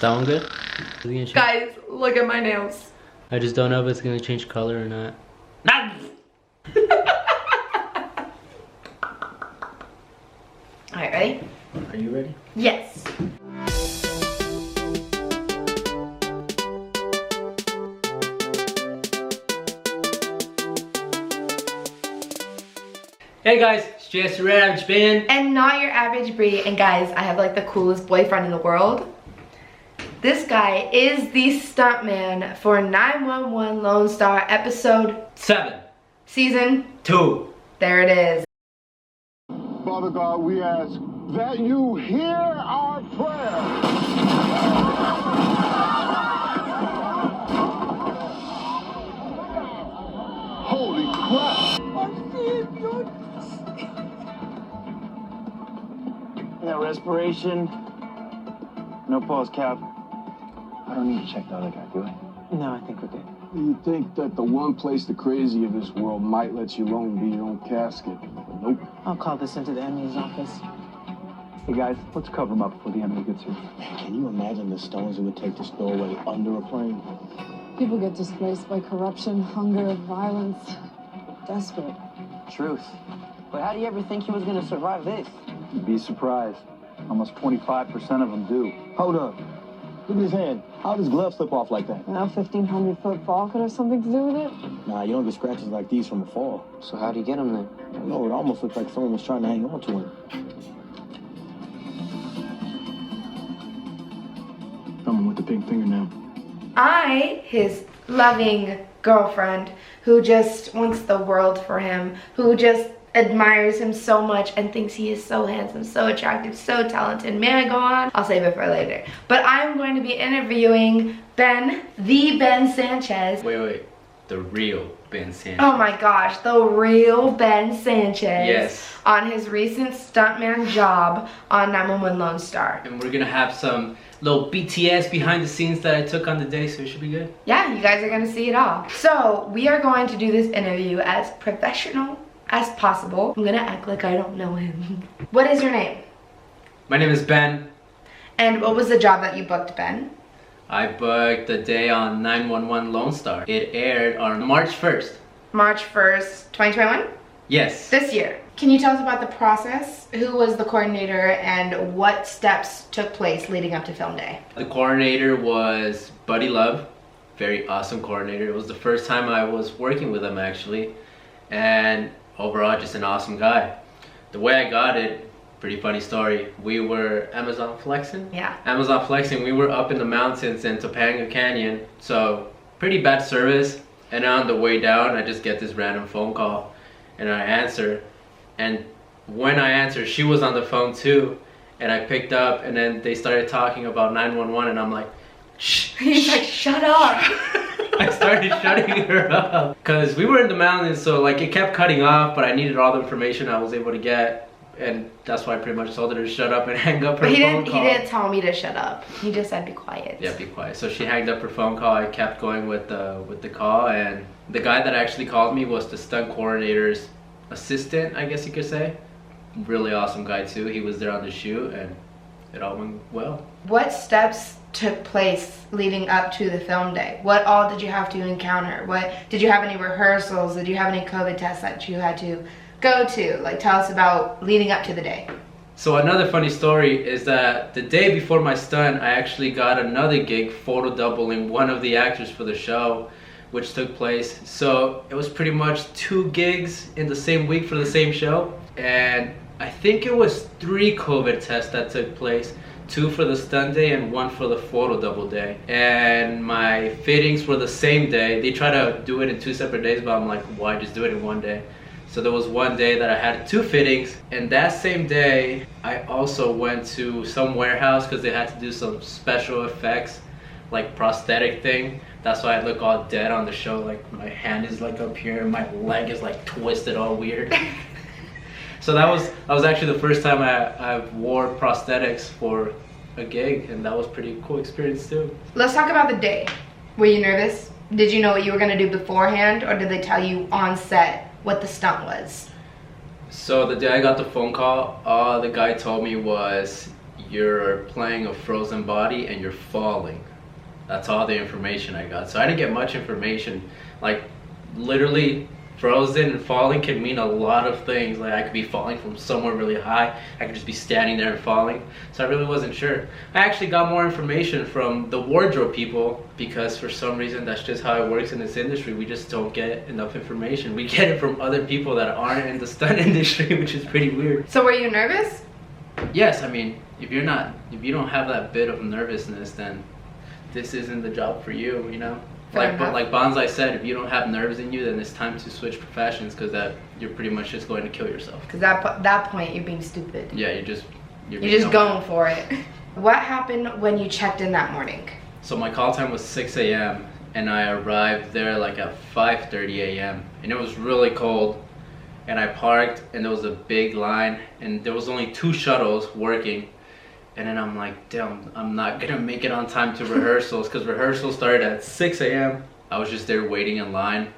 that one good? Guys, look at my nails. I just don't know if it's gonna change color or not. Alright, ready? Are you ready? Yes. Hey guys, it's just your average Ben. And not your average Brie. And guys, I have like the coolest boyfriend in the world. This guy is the stuntman for 911 Lone Star episode 7. Season 2. There it is. Father God, we ask that you hear our prayer. Holy crap! No respiration. No pulse, Cap. I don't need to check the other guy, do I? No, I think we're good. You think that the one place the crazy of this world might let you alone be your own casket, but nope. I'll call this into the enemy's office. Hey guys, let's cover him up before the enemy gets here. Can you imagine the stones it would take to stow away under a plane? People get displaced by corruption, hunger, violence. Desperate. Truth. But how do you ever think he was gonna survive this? You'd be surprised. Almost 25% of them do. Hold up. Look at his hand. How does glove slip off like that? Now 1,500-foot fall could have something to do with it? Nah, you don't get scratches like these from a fall. So how do you get him then? I don't know, it almost looks like someone was trying to hang on to him. Someone with the pink fingernail. His loving girlfriend, who just wants the world for him, who just admires him so much and thinks he is so handsome, so attractive, so talented. May I go on? I'll save it for later. But I'm going to be interviewing Ben, the Ben Sanchez. Wait. The real Ben Sanchez. Oh my gosh, the real Ben Sanchez. Yes. On his recent stuntman job on 911 Lone Star. And we're gonna have some little BTS behind the scenes that I took on the day, so it should be good. Yeah, you guys are gonna see it all. So we are going to do this interview as professional as possible. I'm gonna act like I don't know him. What is your name? My name is Ben. And what was the job that you booked, Ben? I booked the day on 911 Lone Star. It aired on March 1st. March 1st, 2021? Yes. This year. Can you tell us about the process? Who was the coordinator and what steps took place leading up to film day? The coordinator was Buddy Love. Very awesome coordinator. It was the first time I was working with him actually. And overall, just an awesome guy. The way I got it, pretty funny story. We were Amazon flexing. Yeah. Amazon flexing. We were up in the mountains in Topanga Canyon. So pretty bad service. And on the way down, I just get this random phone call and I answer. And when I answered, she was on the phone too. And I picked up and then they started talking about 911 and I'm like, shh. He's like, shut up. I started shutting her up. Cause we were in the mountains, so like it kept cutting off, but I needed all the information I was able to get. And that's why I pretty much told her to shut up and hang up her phone call. He didn't tell me to shut up. He just said be quiet. Yeah, be quiet. So she hanged up her phone call. I kept going with the call, and the guy that actually called me was the stunt coordinator's assistant, I guess you could say. Really awesome guy too. He was there on the shoot, and it all went well. What steps took place leading up to the film day? What all did you have to encounter? Did you have any rehearsals? Did you have any COVID tests that you had to go to? Like, tell us about leading up to the day. So another funny story is that the day before my stunt, I actually got another gig photo doubling one of the actors for the show, which took place. So it was pretty much 2 gigs in the same week for the same show. And I think it was 3 COVID tests that took place. 2 for the stunt day and 1 for the photo double day. And my fittings were the same day. They try to do it in 2 separate days, but I'm like, why just do it in one day? So there was one day that I had 2 fittings, and that same day I also went to some warehouse because they had to do some special effects, like prosthetic thing. That's why I look all dead on the show, like my hand is like up here and my leg is like twisted all weird. So that was actually the first time I wore prosthetics for a gig, and that was pretty cool experience too. Let's talk about the day. Were you nervous? Did you know what you were gonna do beforehand, or did they tell you on set what the stunt was? So the day I got the phone call, all the guy told me was, you're playing a frozen body and you're falling. That's all the information I got. So I didn't get much information. Like, literally, frozen and falling can mean a lot of things. Like, I could be falling from somewhere really high. I could just be standing there and falling. So I really wasn't sure. I actually got more information from the wardrobe people, because for some reason that's just how it works in this industry. We just don't get enough information. We get it from other people that aren't in the stunt industry, which is pretty weird. So were you nervous? Yes, I mean, if you don't have that bit of nervousness, then this isn't the job for you, you know? But like Bonsai said, if you don't have nerves in you, then it's time to switch professions, because that you're pretty much just going to kill yourself. Because that point, you're being stupid. Yeah, you're just going for it. What happened when you checked in that morning? So my call time was 6 a.m. and I arrived there like at 5:30 a.m. and it was really cold. And I parked and there was a big line and there was only 2 shuttles working. And then I'm like, damn, I'm not gonna make it on time to rehearsals, because rehearsals started at 6 a.m. I was just there waiting in line,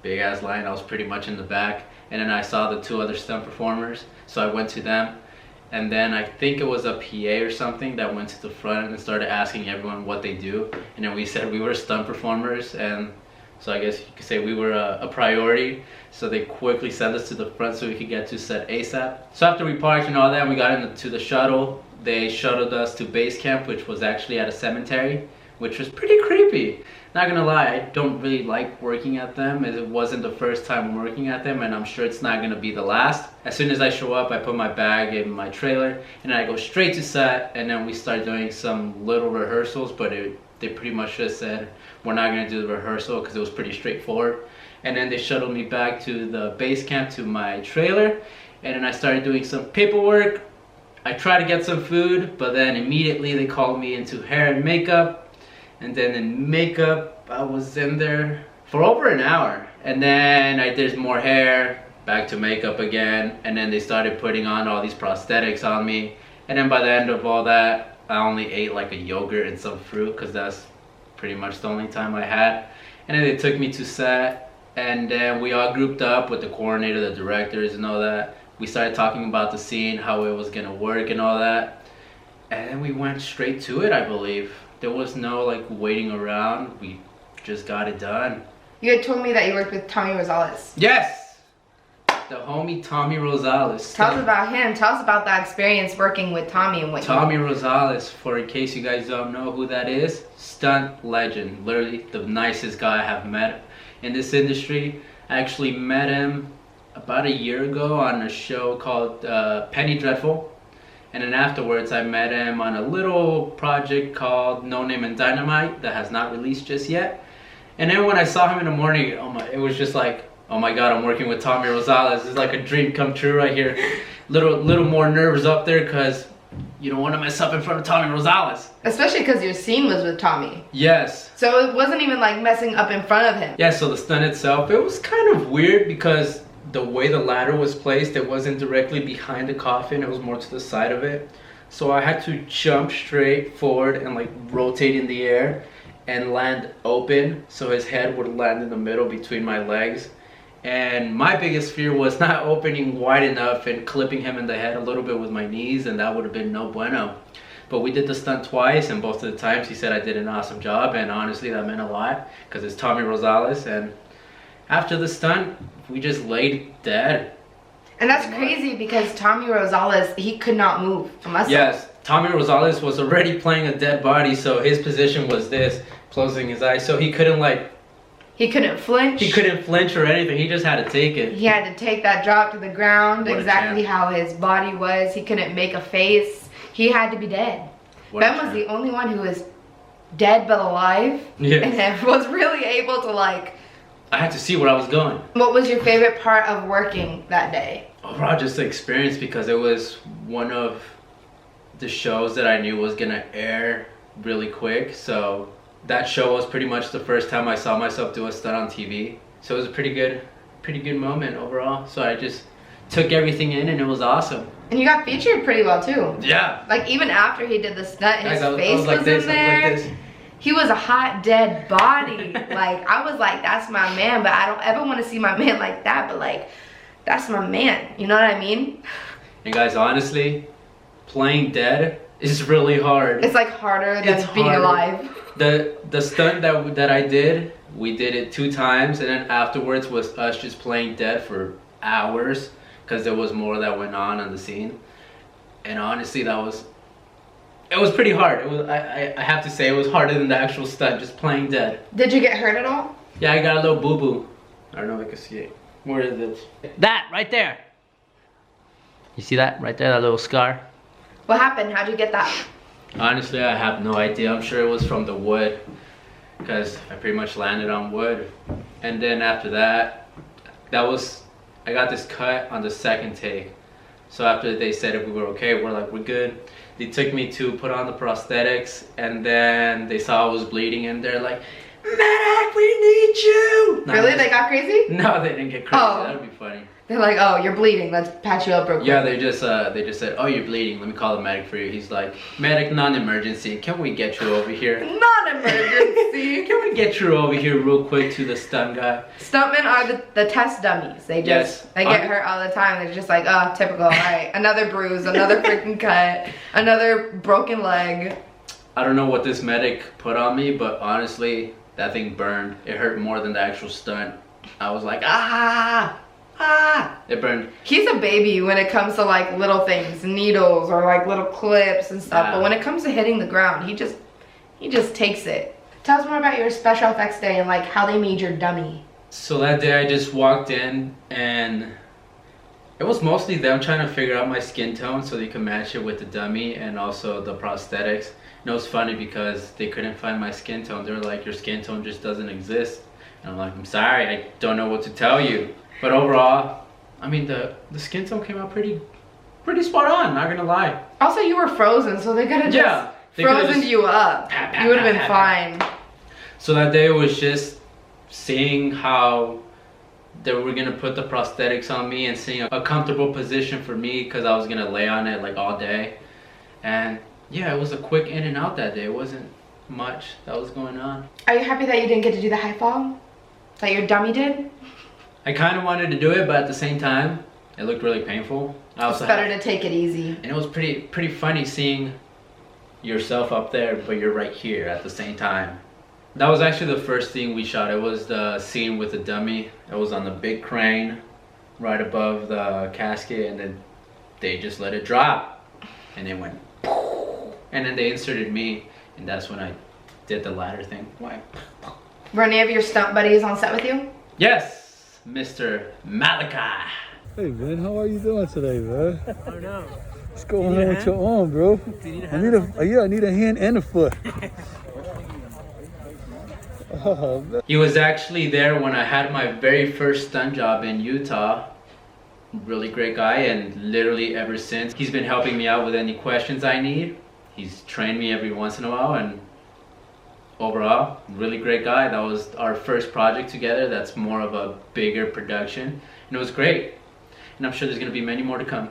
big ass line. I was pretty much in the back. And then I saw the 2 other stunt performers, so I went to them. And then I think it was a PA or something that went to the front and started asking everyone what they do. And then we said we were stunt performers, and so I guess you could say we were a priority. So they quickly sent us to the front so we could get to set ASAP. So after we parked and all that, we got into the shuttle. They shuttled us to base camp, which was actually at a cemetery, which was pretty creepy. Not gonna lie, I don't really like working at them, as it wasn't the first time working at them, and I'm sure it's not gonna be the last. As soon as I show up, I put my bag in my trailer, and I go straight to set, and then we start doing some little rehearsals, but they pretty much just said, we're not gonna do the rehearsal, because it was pretty straightforward. And then they shuttled me back to the base camp, to my trailer, and then I started doing some paperwork. I tried to get some food, but then immediately they called me into hair and makeup. And then in makeup, I was in there for over an hour. And then I did more hair, back to makeup again. And then they started putting on all these prosthetics on me. And then by the end of all that, I only ate like a yogurt and some fruit, because that's pretty much the only time I had. And then they took me to set. And then we all grouped up with the coordinator, the directors and all that. We started talking about the scene, how it was gonna work and all that. And then we went straight to it, I believe. There was no like waiting around. We just got it done. You had told me that you worked with Tommy Rosales. Yes! The homie Tommy Rosales. Tell us about him. Tell us about that experience working with Tommy and what Tommy Rosales, for in case you guys don't know who that is, stunt legend. Literally the nicest guy I have met in this industry. I actually met him about a year ago on a show called Penny Dreadful, and then afterwards I met him on a little project called No Name and Dynamite that has not released just yet. And then when I saw him in the morning, it was just like, oh my god, I'm working with Tommy Rosales. It's like a dream come true right here. Little more nerves up there, because you don't want to mess up in front of Tommy Rosales. Especially because your scene was with Tommy. Yes. So it wasn't even like messing up in front of him. Yeah, so the stunt itself, it was kind of weird, because the way the ladder was placed, it wasn't directly behind the coffin, it was more to the side of it. So I had to jump straight forward and like rotate in the air and land open, so his head would land in the middle between my legs. And my biggest fear was not opening wide enough and clipping him in the head a little bit with my knees, and that would have been no bueno. But we did the stunt twice, and both of the times he said I did an awesome job, and honestly that meant a lot, because it's Tommy Rosales. And after the stunt, we just laid dead. And that's crazy, because Tommy Rosales, he could not move a muscle. Yes, Tommy Rosales was already playing a dead body, so his position was this, closing his eyes, so he couldn't like... He couldn't flinch. He couldn't flinch or anything, he just had to take it. He had to take that drop to the ground, What exactly how his body was. He couldn't make a face. He had to be dead. Ben was the only one who was dead but alive. Yes. And was really able to like... I had to see where I was going. What was your favorite part of working that day? Overall, just the experience, because it was one of the shows that I knew was gonna air really quick. So that show was pretty much the first time I saw myself do a stunt on TV. So it was a pretty good moment overall. So I just took everything in, and it was awesome. And you got featured pretty well too. Yeah. Like even after he did the stunt, his face was like this, in there. I was like this. He was a hot, dead body. Like, I was like, that's my man, but I don't ever want to see my man like that, but like, that's my man. You know what I mean? And guys, honestly, playing dead is really hard. It's like harder than being alive. The stunt that I did, we did it 2 times, and then afterwards was us just playing dead for hours because there was more that went on the scene. And honestly, it was pretty hard. It was I have to say it was harder than the actual stunt, just playing dead. Did you get hurt at all? Yeah, I got a little boo-boo. I don't know if I can see it. Where is it? That right there. You see that right there, that little scar? What happened? How'd you get that? Honestly, I have no idea. I'm sure it was from the wood, because I pretty much landed on wood. And then after that, I got this cut on the 2nd take. So after they said if we were okay, we're like, we're good. They took me to put on the prosthetics, and then they saw I was bleeding, and they're like, medic, we need you! Really? They got crazy? No, they didn't get crazy. Oh. That would be funny. They're like, oh, you're bleeding. Let's patch you up real quick. Yeah, they just said, oh, you're bleeding. Let me call the medic for you. He's like, medic, non-emergency. Can we get you over here? Non-emergency. Can we get you over here real quick to the stunt guy? Stuntmen are the test dummies. They just they get hurt all the time. They're just like, oh, typical. All right, another bruise, another freaking cut, another broken leg. I don't know what this medic put on me, but honestly, that thing burned. It hurt more than the actual stunt. I was like, it burned. He's a baby when it comes to like little things, needles or like little clips and stuff. But when it comes to hitting the ground, he just takes it. Tell us more about your special effects day and like how they made your dummy. So that day I just walked in, and it was mostly them trying to figure out my skin tone so they could match it with the dummy and also the prosthetics. And it was funny because they couldn't find my skin tone. They were like, your skin tone just doesn't exist. And I'm like, I'm sorry, I don't know what to tell you. But overall, I mean, the skin tone came out pretty spot on, not gonna lie. Also, you were frozen, so they could have just frozen you up. You would have been fine. So that day was just seeing how they were gonna put the prosthetics on me and seeing a comfortable position for me because I was gonna lay on it like all day. And yeah, it was a quick in and out that day. It wasn't much that was going on. Are you happy that you didn't get to do the high fall? That your dummy did? I kind of wanted to do it, but at the same time, it looked really painful. It's better to take it easy. And it was pretty funny seeing yourself up there, but you're right here at the same time. That was actually the first thing we shot. It was the scene with the dummy. It was on the big crane right above the casket, and then they just let it drop. And it went, and then they inserted me, and that's when I did the ladder thing. Why? Were any of your stunt buddies on set with you? Yes, Mr. Malachi. Hey man, how are you doing today, man? I don't know. What's going on with your arm, bro? Do you need a hand? I need a hand and a foot. He was actually there when I had my very first stunt job in Utah. Really great guy, and literally ever since, he's been helping me out with any questions I need. He's trained me every once in a while, and overall, really great guy. That was our first project together. That's more of a bigger production, and it was great. And I'm sure there's gonna be many more to come.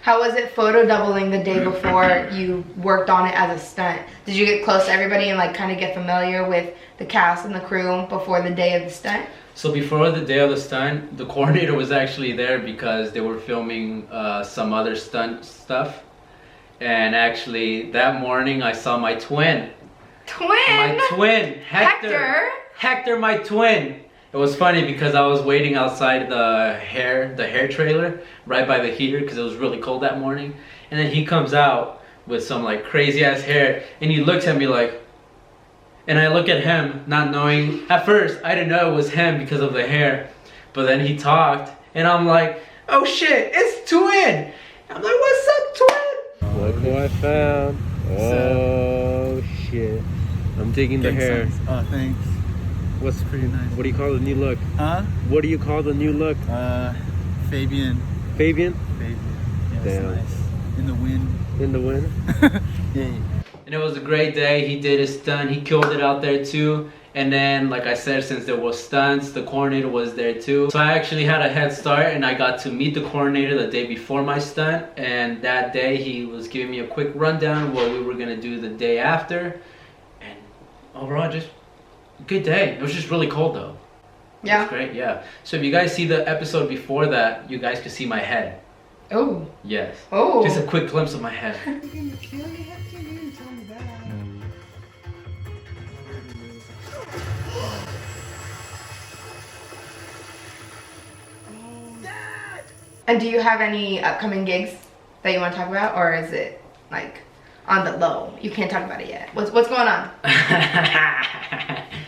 How was it photo doubling the day before you worked on it as a stunt? Did you get close to everybody and like kind of get familiar with the cast and the crew before the day of the stunt? So before the day of the stunt, the coordinator was actually there because they were filming some other stunt stuff. And actually that morning I saw my twin. Twin? My twin, Hector. Hector, my twin. It was funny because I was waiting outside the hair trailer right by the heater because it was really cold that morning. And then he comes out with some like crazy ass hair, and he looks at me like, and I look at him not knowing. At first I didn't know it was him because of the hair, but then he talked and I'm like, oh shit, it's twin. I'm like, what's up, twin? Look who I found. Oh shit. I'm digging the hair. Oh, thanks. What's pretty nice? What do you call the new look? Huh? What do you call the new look? Fabian. Fabian? Fabian. Yeah, damn. Nice. In the wind. In the wind? Yeah. And it was a great day. He did his stunt. He killed it out there too. And then, like I said, since there was stunts, the coordinator was there too. So I actually had a head start, and I got to meet the coordinator the day before my stunt. And that day he was giving me a quick rundown of what we were gonna do the day after. And overall, just good day. It was just really cold though. Yeah. It was great, yeah. So if you guys see the episode before that, you guys could see my head. Oh. Yes. Oh. Just a quick glimpse of my head. And do you have any upcoming gigs that you want to talk about, or is it like on the low? You can't talk about it yet. What's going on?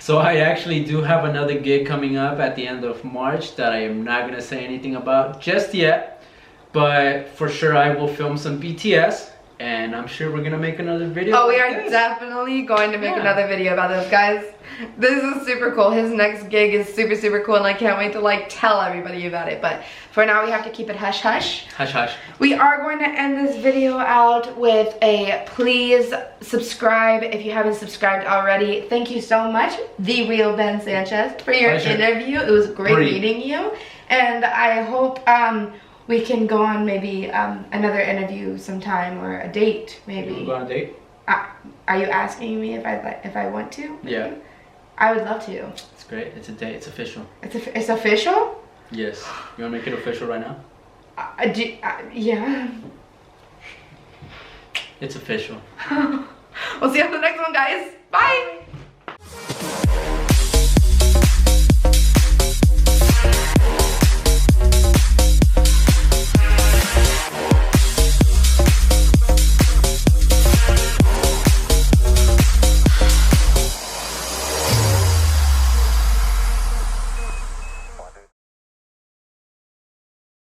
So I actually do have another gig coming up at the end of March that I am not gonna say anything about just yet, but for sure I will film some BTS, and I'm sure we're gonna make another video. Oh, we are definitely going to make another video about this, guys. This is super cool. His next gig is super cool, and I can't wait to like tell everybody about it. But for now, we have to keep it hush hush. Hush hush. We are going to end this video out with a please subscribe if you haven't subscribed already. Thank you so much, The Real Ben Sanchez, for your interview. It was great meeting you, and I hope we can go on maybe another interview sometime, or a date maybe. You go on a date? Are you asking me if I want to? Yeah. I would love to. It's great. It's a date. It's official. It's official? Yes. You want to make it official right now? Yeah. It's official. We'll see you on the next one, guys. Bye.